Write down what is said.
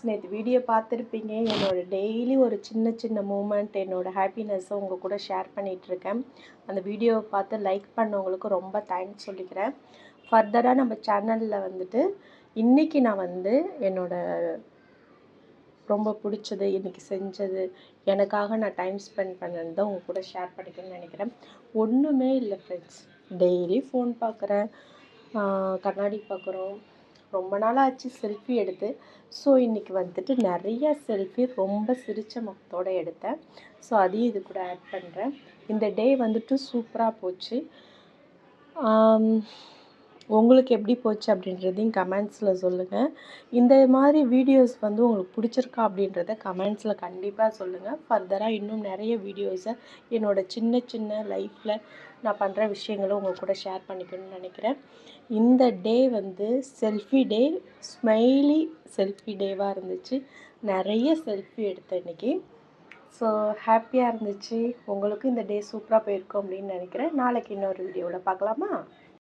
நேற்று வீடியோ பார்த்துருப்பீங்க. என்னோட டெய்லி ஒரு சின்ன சின்ன மூமெண்ட், என்னோட ஹாப்பினஸ்ஸை உங்கள் கூட ஷேர் பண்ணிகிட்ருக்கேன். அந்த வீடியோவை பார்த்து லைக் பண்ணவங்களுக்கு ரொம்ப தேங்க்ஸ் சொல்லிக்கிறேன். ஃபர்தராக நம்ம சேனலில் வந்துட்டு இன்றைக்கி நான் வந்து என்னோட ரொம்ப பிடிச்சது, இன்றைக்கி செஞ்சது, எனக்காக நான் டைம் ஸ்பெண்ட் பண்ணது தான் உங்கள் கூட ஷேர் பண்ணிக்கணும்னு நினைக்கிறேன். ஒன்றுமே இல்லை ஃப்ரெண்ட்ஸ், டெய்லி ஃபோன் பார்க்குறேன், கண்ணாடி பார்க்குறோம். ரொம்ப நாள் ஆச்சு செல்ஃபி எடுத்து. ஸோ இன்றைக்கி வந்துட்டு நிறைய செல்ஃபி ரொம்ப சிரித்த முகத்தோடு எடுத்தேன். ஸோ அதையும் இது கூட ஆட் பண்ணுறேன். இந்த டே வந்துட்டு சூப்பராக போச்சு. உங்களுக்கு எப்படி போச்சு அப்படின்றதையும் கமெண்ட்ஸில் சொல்லுங்கள். இந்த மாதிரி வீடியோஸ் வந்து உங்களுக்கு பிடிச்சிருக்கா அப்படின்றத கமெண்ட்ஸில் கண்டிப்பாக சொல்லுங்கள். ஃபர்தராக இன்னும் நிறைய வீடியோஸை என்னோடய சின்ன சின்ன லைஃப்பில் நான் பண்ணுற விஷயங்களை உங்கள் கூட ஷேர் பண்ணிக்கணும்னு நினைக்கிறேன். இந்த டே வந்து செல்ஃபி டே, ஸ்மைலி செல்ஃபி டேவாக இருந்துச்சு. நிறைய செல்ஃபி எடுத்தேன் இன்றைக்கி. ஸோ ஹாப்பியாக இருந்துச்சு. உங்களுக்கும் இந்த டே சூப்பராக போயிருக்கும் அப்படின்னு நினைக்கிறேன். நாளைக்கு இன்னொரு வீடியோவில் பார்க்கலாமா?